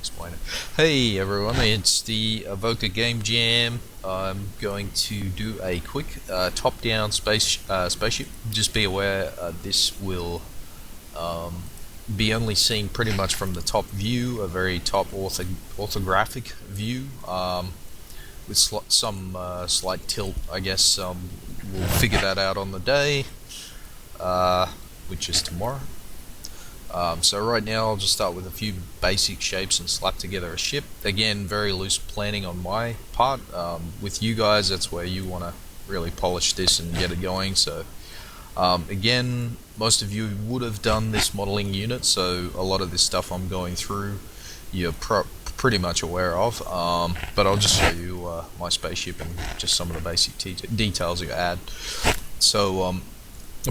explain it. Hey everyone, it's the Evoker Game Jam. I'm going to do a quick top-down spaceship. Just be aware this will be only seen pretty much from the top view, a very top orthographic view, with some slight tilt, I guess. We'll figure that out on the day, which is tomorrow. So right now I'll just start with a few basic shapes and slap together a ship. Again, very loose planning on my part. With you guys, that's where you want to really polish this and get it going. So again, most of you would have done this modeling unit, so a lot of this stuff I'm going through you're pretty much aware of, but I'll just show you my spaceship and just some of the basic details you add. So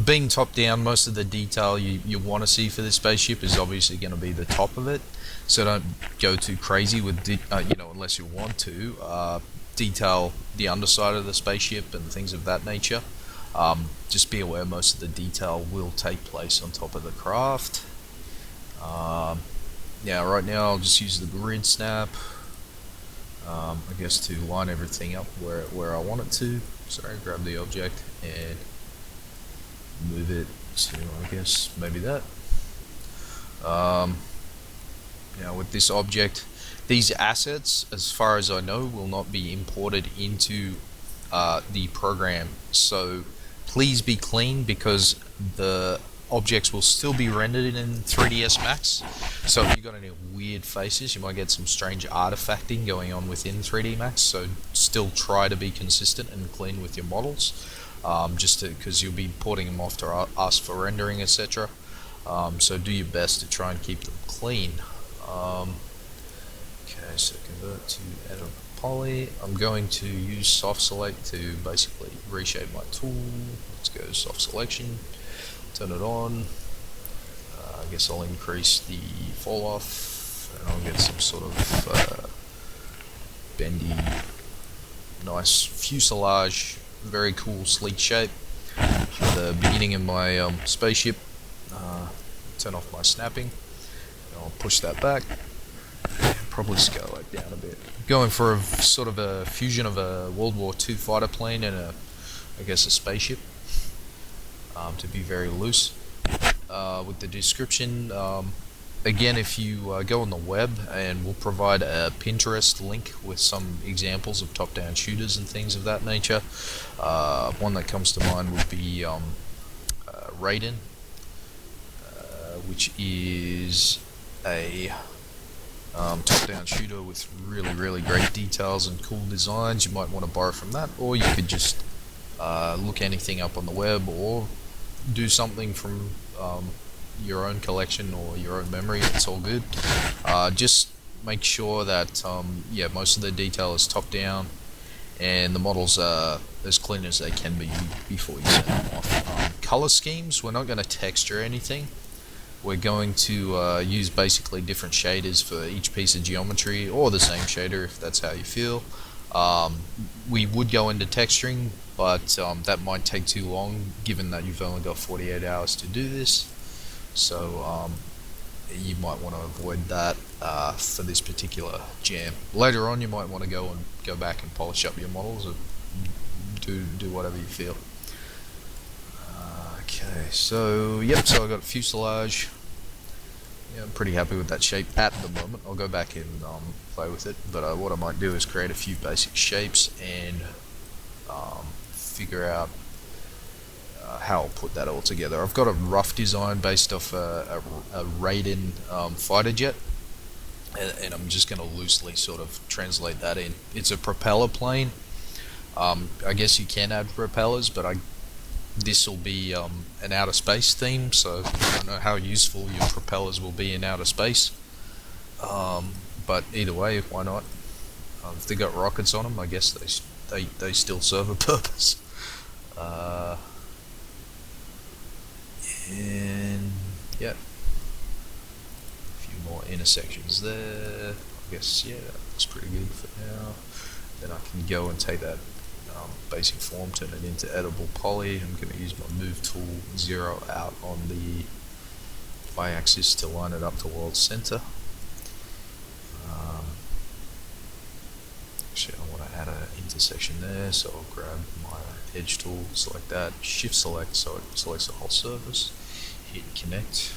being top down, most of the detail you want to see for this spaceship is obviously going to be the top of it, so don't go too crazy with unless you want to detail the underside of the spaceship and things of that nature. Just be aware most of the detail will take place on top of the craft. Yeah, right now I'll just use the grid snap, I guess, to line everything up where I want it to. Sorry, grab the object and move it to, I guess, maybe that. Now with this object, these assets, as far as I know, will not be imported into the program, so please be clean, because the objects will still be rendered in 3ds Max. So if you've got any weird faces, you might get some strange artifacting going on within 3D Max, so still try to be consistent and clean with your models, because you'll be porting them off to us for rendering, etc. So do your best to try and keep them clean. Okay, so convert to edit poly. I'm going to use soft select to basically reshape my tool. Let's go to soft selection, turn it on. I guess I'll increase the fall off, and I'll get some sort of bendy, nice fuselage, very cool sleek shape for the beginning of my spaceship. Turn off my snapping, and I'll push that back, probably scale it down a bit. Going for a sort of a fusion of a World War II fighter plane and I guess a spaceship, to be very loose. With the description, again, if you go on the web, and we'll provide a Pinterest link with some examples of top-down shooters and things of that nature. One that comes to mind would be Raiden, which is a top-down shooter with really great details and cool designs. You might want to borrow from that, or you could just look anything up on the web, or do something from your own collection or your own memory. It's all good. Just make sure that yeah, most of the detail is top down and the models are as clean as they can be before you send them off. Color schemes, we're not going to texture anything. We're going to use basically different shaders for each piece of geometry, or the same shader if that's how you feel. We would go into texturing, but that might take too long given that you've only got 48 hours to do this. So you might want to avoid that for this particular jam. Later on you might want to go back and polish up your models, or do whatever you feel. Okay, so yep, so I got a fuselage. Yeah, I'm pretty happy with that shape at the moment. I'll go back and play with it, but what I might do is create a few basic shapes and figure out how I'll put that all together. I've got a rough design based off a Raiden fighter jet, and I'm just going to loosely sort of translate that in. It's a propeller plane. I guess you can add propellers, but this will be an outer space theme, so I don't know how useful your propellers will be in outer space. But either way, why not? If they got rockets on them, I guess they still serve a purpose. And yeah, a few more intersections there. I guess, yeah, that looks pretty good for now. Then I can go and take that basic form, turn it into editable poly. I'm going to use my move tool, zero out on the y-axis to line it up to world center. intersection there, so I'll grab my edge tool, select that, shift select so it selects the whole surface, hit connect,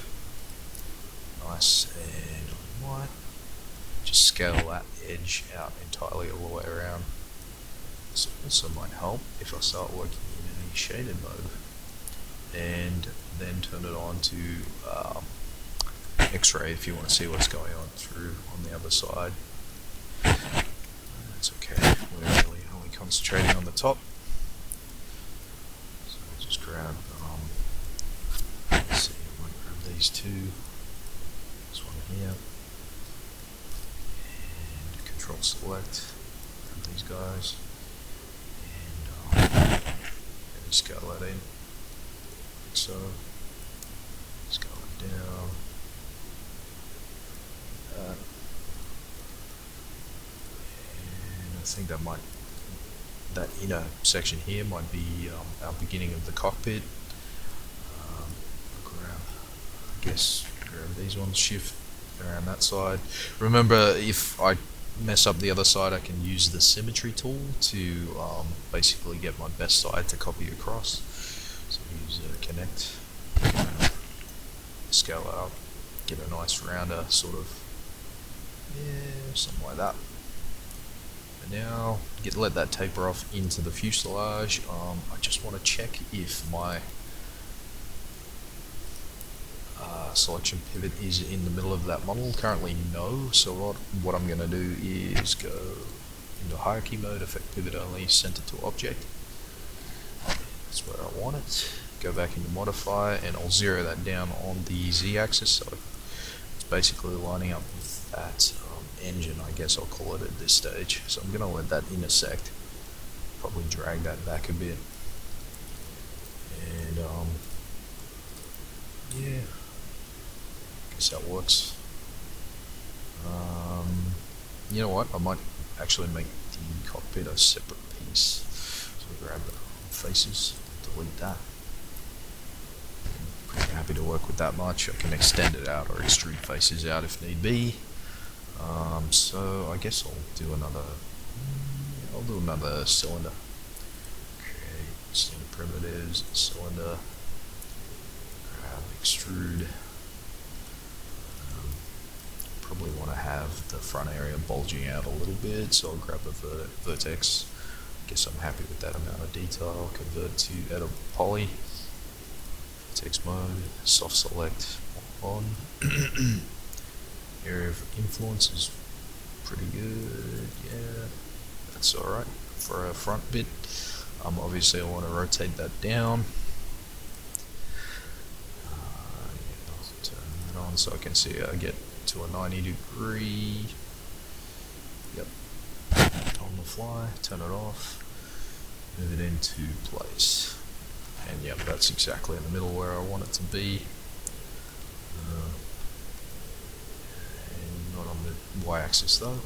nice, and I might just scale that edge out entirely all the way around. This also might help if I start working in a shaded mode, and then turn it on to X-ray if you want to see what's going on through on the other side. That's okay, we're really only concentrating on the top. So I'll just grab, let's see, I might grab these two, this one here, and control select, grab these guys, and scale that in, like so, scale it down, like that. I think that inner section here might be our beginning of the cockpit. Grab these ones, shift around that side. Remember, if I mess up the other side, I can use the symmetry tool to basically get my best side to copy across. So use connect, scale it up, get a nice rounder sort of, yeah, something like that. Now let that taper off into the fuselage. I just want to check if my selection pivot is in the middle of that model. Currently no, so what I'm going to do is go into hierarchy mode, effect pivot only, center to object. That's where I want it. Go back into modify and I'll zero that down on the Z axis, so it's basically lining up with that engine, I guess I'll call it at this stage. So I'm going to let that intersect, probably drag that back a bit, and yeah, I guess that works. You know what, I might actually make the cockpit a separate piece, so grab the faces, delete that. I'm pretty happy to work with that much. I can extend it out or extrude faces out if need be. So I guess I'll do another cylinder. Create standard primitives, cylinder, grab extrude. Probably want to have the front area bulging out a little bit, so I'll grab a vertex. Guess I'm happy with that amount of detail. Convert to edit poly. Vertex mode, soft select on. Area of influence is pretty good, yeah, that's alright for a front bit. Obviously I want to rotate that down. Yeah, I'll turn that on so I can see I get to a 90-degree, yep, on the fly, turn it off, move it into place, and yep, that's exactly in the middle where I want it to be. Not on the y-axis though. And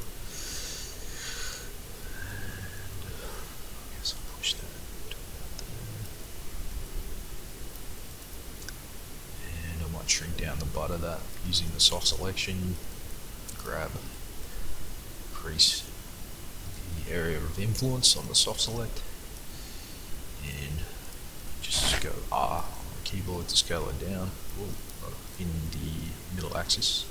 I guess I'll push that about there. And I might shrink down the butt of that using the soft selection. Grab, increase the area of influence on the soft select, and just go R on the keyboard to scale it down. In the middle axis.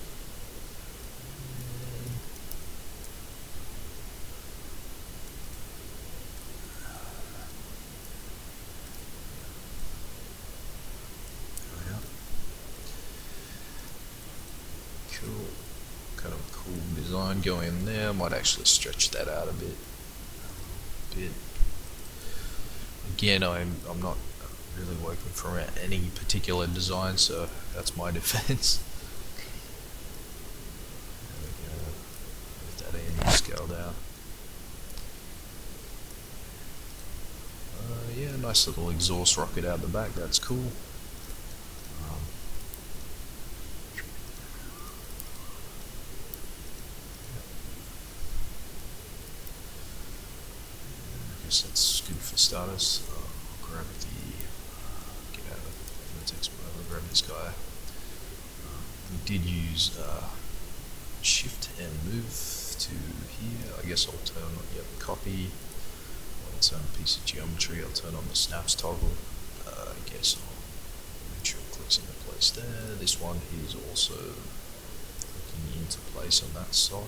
Cool, kind of cool design going in there. Might actually stretch that out a bit. Again, I'm not really working from any particular design, so that's my defense. There we go. Move that in, scaled out. Yeah, nice little exhaust rocket out the back. That's cool. That's good for starters. I'll grab get out of the vertex mode, I'll grab this guy. We did use shift and move to here. I guess I'll turn, yep, copy, its own piece of geometry. I'll turn on the snaps toggle. I guess I'll make sure it clicks into place there. This one is also clicking into place on that side.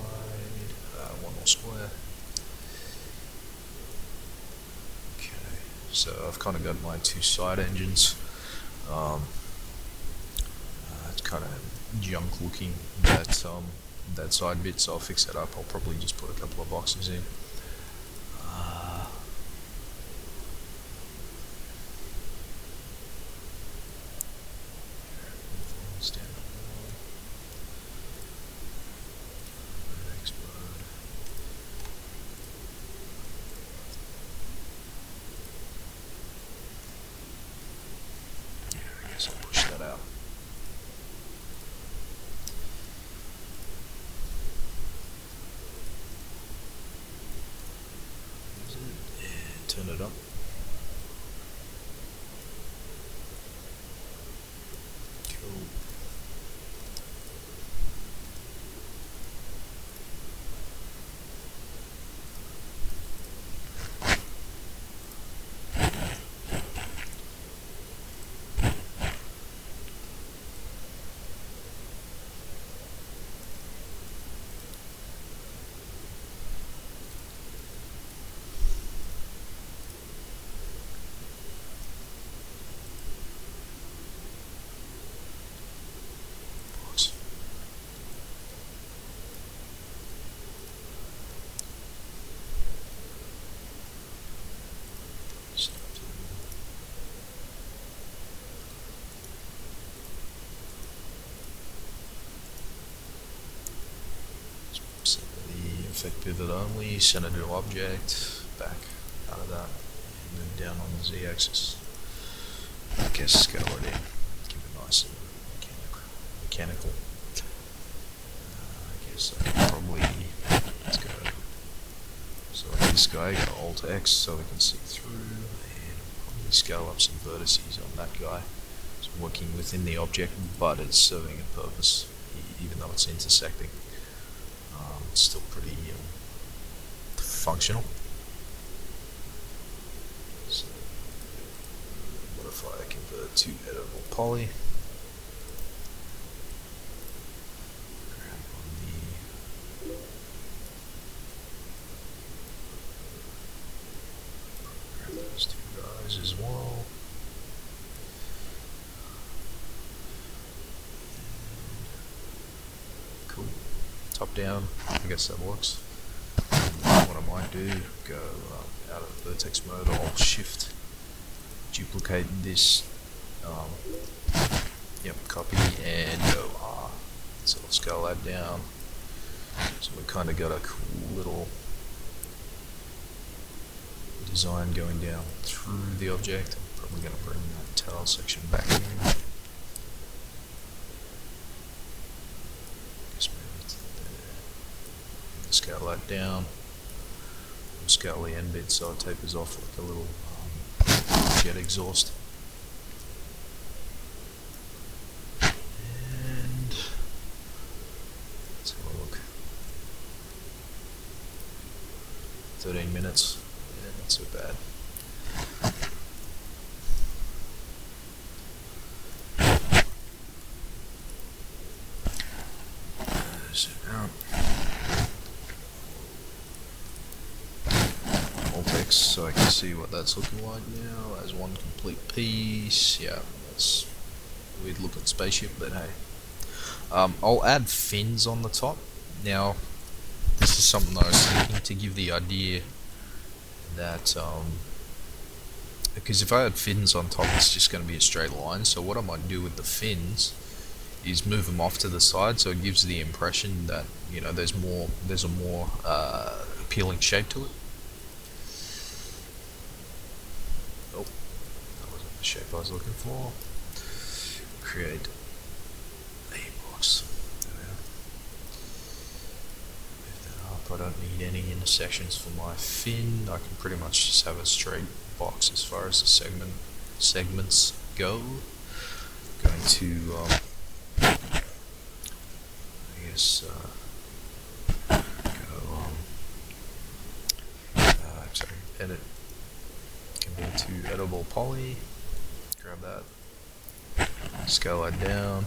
One more square. Okay, so I've kind of got my two side engines. It's kind of junk looking, that side bit, so I'll fix that up. I'll probably just put a couple of boxes in. I'll push that out. And turn it up. Cool. Set the effect pivot only, center to object, back out of that, and then down on the z-axis. I guess scale it in, keep it nice and mechanical. I guess I can probably, let's go, so like this guy, go Alt X so we can see through, and probably scale up some vertices on that guy. It's working within the object, but it's serving a purpose, even though it's intersecting. It's still pretty functional. So, modify, convert to editable poly. Grab those two guys as well. Cool. Top down, I guess that works. And what I might do, go out of vertex mode, I'll shift, duplicate this, copy, and go R. So I'll scale that down. So we kind of got a cool little design going down through the object. I'm probably going to bring that tail section back in. Scale that down, we'll scale the end bit so it tapers off like a little jet exhaust. And let's have a look. 13 minutes, yeah, not so bad. Zoom out. So I can see what that's looking like now as one complete piece. Yeah, that's a weird looking spaceship, but hey. I'll add fins on the top. Now, this is something that I was thinking to give the idea that, because if I had fins on top, it's just going to be a straight line. So what I might do with the fins is move them off to the side, so it gives the impression that, you know, there's a more appealing shape to it. Oh, that wasn't the shape I was looking for. Create a box. There we are. Move that up. I don't need any intersections for my fin. I can pretty much just have a straight box as far as the segments go. Going to I guess go sorry, edit Go to editable poly, grab that, scale that down.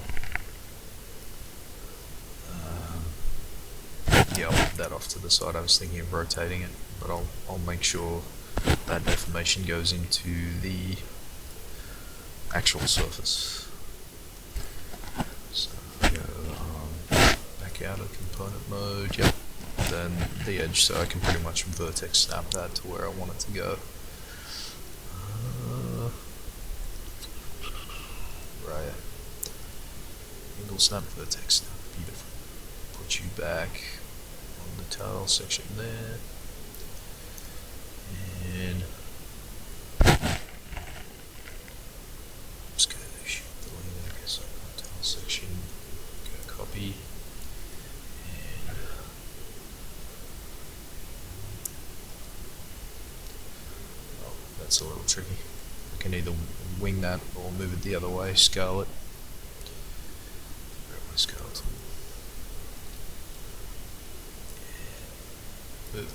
Yeah, I'll put that off to the side. I was thinking of rotating it, but I'll make sure that deformation goes into the actual surface. So go back out of component mode. Yep. Then the edge, so I can pretty much vertex snap that to where I want it to go. Right. Angle snap, vertex snap. Beautiful. Put you back on the tail section there. And let's go shift delete, I guess, on tail section. Go copy. And oh, that's a little tricky. I can either wing that or move it the other way, scale it. Grab my scale tool. And move.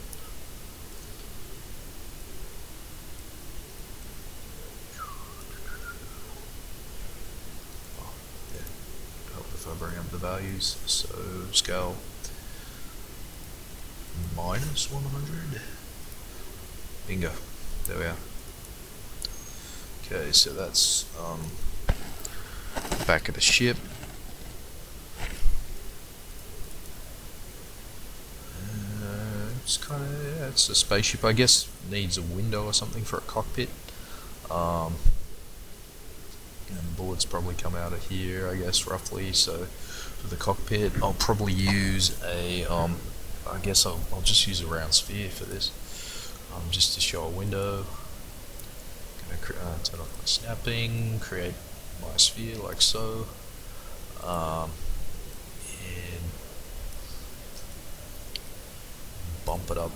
Oh, yeah. Help if I bring up the values. So scale -100. Bingo. There we are. Okay, so that's back of the ship. It's kind of, yeah, it's a spaceship. I guess needs a window or something for a cockpit. And bullets probably come out of here, I guess, roughly. So for the cockpit, I'll probably use a I guess I'll just use a round sphere for this, just to show a window. Turn off my snapping, create my sphere like so, and bump it up.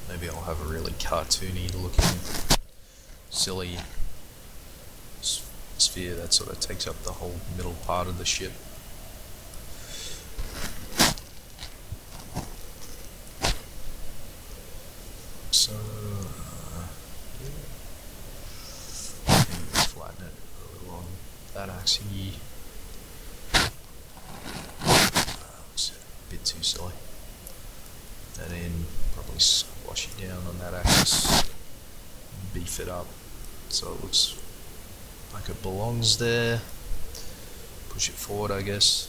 Maybe I'll have a really cartoony looking, silly sphere that sort of takes up the whole middle part of the ship. So flatten it a little on that axis. Looks a bit too silly. Put that in, probably squash it down on that axis, beef it up so it looks like it belongs there. Push it forward, I guess.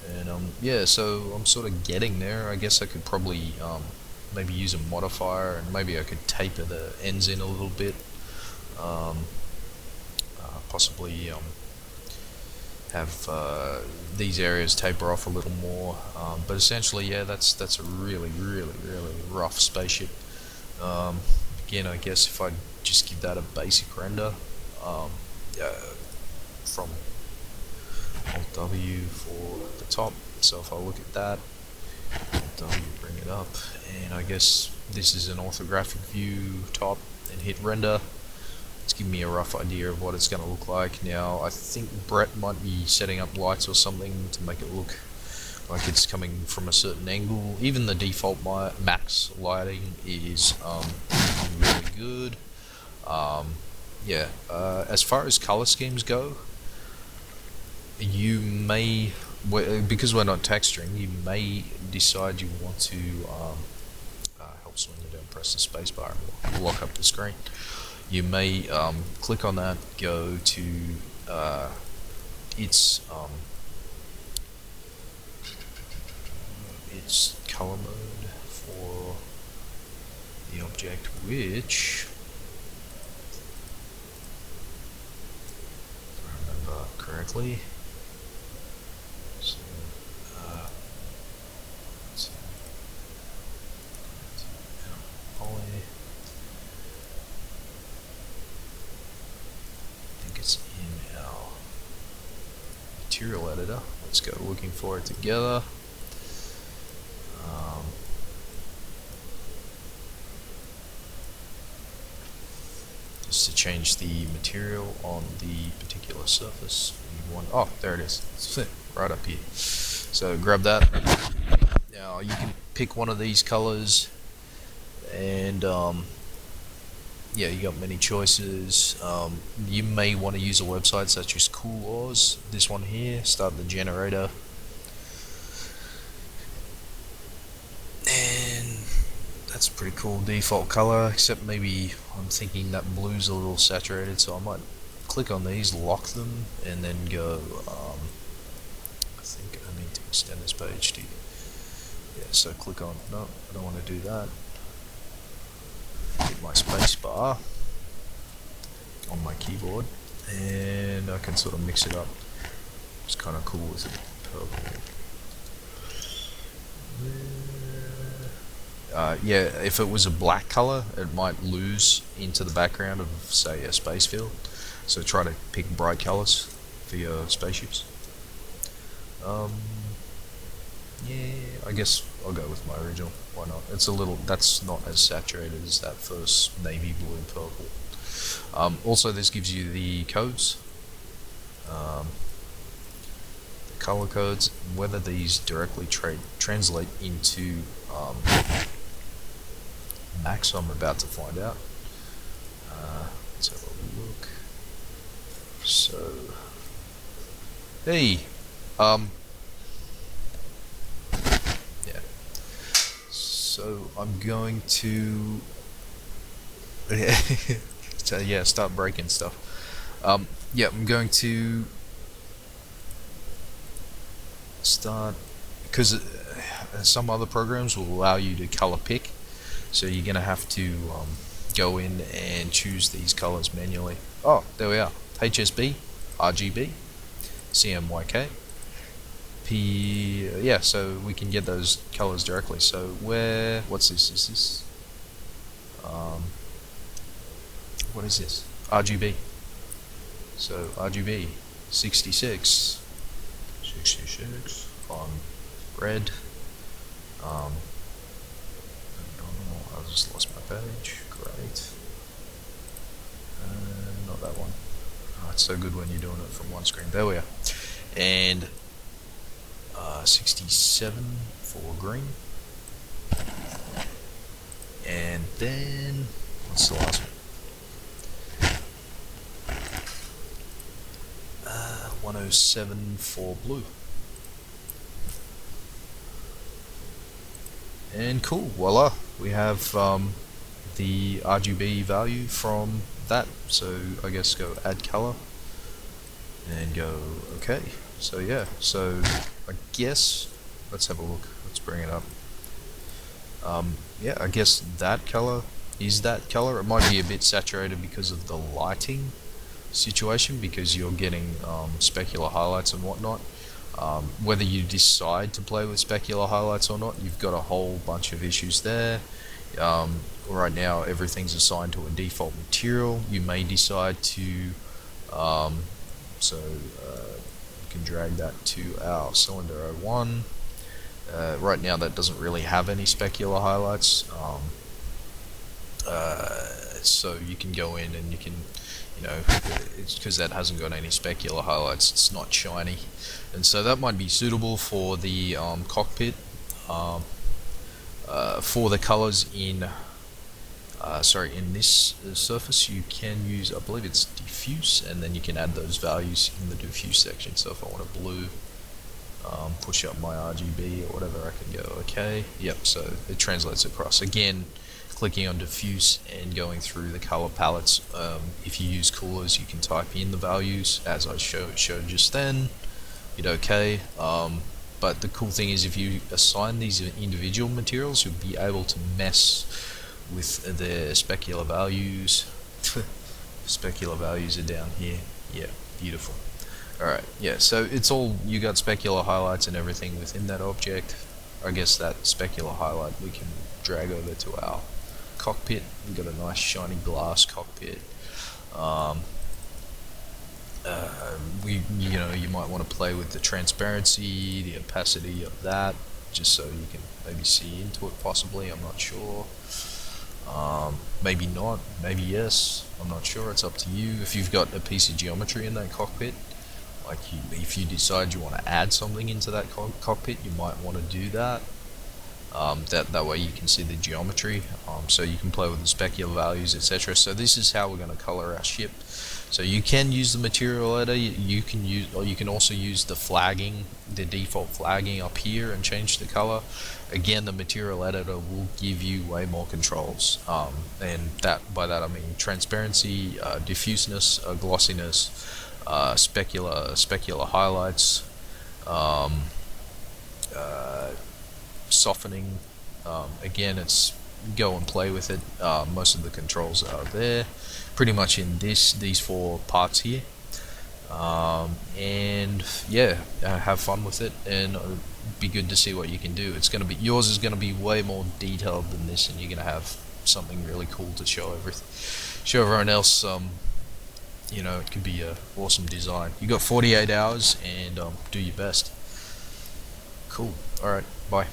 And yeah, so I'm sort of getting there. I guess I could probably maybe use a modifier, and maybe I could taper the ends in a little bit. Possibly have these areas taper off a little more. But essentially, yeah, that's a really rough spaceship. Again, I guess if I just give that a basic render from Alt W for the top. So if I look at that, Alt W, bring it up, and I guess this is an orthographic view top, and hit render. It's giving me a rough idea of what it's going to look like. Now I think Brett might be setting up lights or something to make it look like it's coming from a certain angle. Even the default max lighting is really good. Yeah, as far as color schemes go, you may, because we're not texturing, you may decide you want to, helps when you don't press the spacebar and lock up the screen. You may click on that, go to its color mode for the object, which, if I remember correctly, so poly. It's in our material editor. Let's go looking for it together. Just to change the material on the particular surface. Oh, there it is. It's right up here. So grab that. Now you can pick one of these colors, and yeah, you got many choices. You may want to use a website such as Cool Oz. This one here, start the generator, and that's a pretty cool default color. Except maybe I'm thinking that blue's a little saturated, so I might click on these, lock them, and then go. I think I need to extend this page to. Yeah, so click on. No, I don't want to do that. Hit my space bar on my keyboard, and I can sort of mix it up. It's kind of cool with it purple. Yeah, if it was a black color, it might lose into the background of, say, a space field. So try to pick bright colors for your spaceships. Yeah, I guess I'll go with my original. Why not? It's a little. That's not as saturated as that first navy blue and purple. Also, this gives you the codes, the color codes. Whether these directly translate into max, I'm about to find out. Let's have a look. So, hey, yeah. So I'm going to, so yeah, start breaking stuff. Yeah, I'm going to start, because some other programs will allow you to color pick, so you're gonna have to go in and choose these colors manually. Oh, there we are. HSB, RGB, CMYK, P. Yeah, so we can get those colors directly. So what's this? Is this? What is this? RGB. So RGB 66 on red. I just lost my page. Great. Not that one. Oh, it's so good when you're doing it from one screen. There we are. And 67 for green. And then what's the last one? 107 for blue. And cool, voila, we have the RGB value from that. So I guess go add color and go okay. So yeah, so I guess let's have a look. Let's bring it up. Yeah, I guess that color is that color. It might be a bit saturated because of the lighting situation, because you're getting specular highlights and whatnot. Whether you decide to play with specular highlights or not, you've got a whole bunch of issues there. Right now everything's assigned to a default material. You may decide to you can drag that to our cylinder 01. Right now that doesn't really have any specular highlights, so you can go in and you can, it's because that hasn't got any specular highlights, it's not shiny, and so that might be suitable for the cockpit. For the colors in in this surface, you can use, I believe it's diffuse, and then you can add those values in the diffuse section. So if I want a blue, push up my RGB or whatever, I can go okay. Yep, so it translates across. Again, clicking on diffuse and going through the color palettes. If you use coolers, you can type in the values as I showed just then. Hit okay. But the cool thing is, if you assign these individual materials, you'll be able to mess with their specular values. Specular values are down here. Yeah, beautiful. Alright, yeah, so it's all, you got specular highlights and everything within that object. I guess that specular highlight we can drag over to our cockpit. We've got a nice shiny glass cockpit. You might want to play with the transparency, the opacity of that, just so you can maybe see into it possibly. I'm not sure. Maybe not, maybe yes, I'm not sure, it's up to you. If you've got a piece of geometry in that cockpit, if you decide you want to add something into that cockpit, you might want to do that. that way you can see the geometry, so you can play with the specular values, etc. So this is how we're going to color our ship. So you can use the material editor. You can use, or you can also use the flagging, the default flagging up here, and change the color. Again, the material editor will give you way more controls, and that, by that I mean transparency, diffuseness, glossiness, specular highlights, um, uh, softening. Again, it's go and play with it. Most of the controls are there, pretty much in these four parts here. And yeah, have fun with it, and be good to see what you can do. It's gonna be, yours is gonna be way more detailed than this, and you're gonna have something really cool to show everyone else. You know, it could be a awesome design. You got 48 hours, and do your best. Cool. All right. Bye.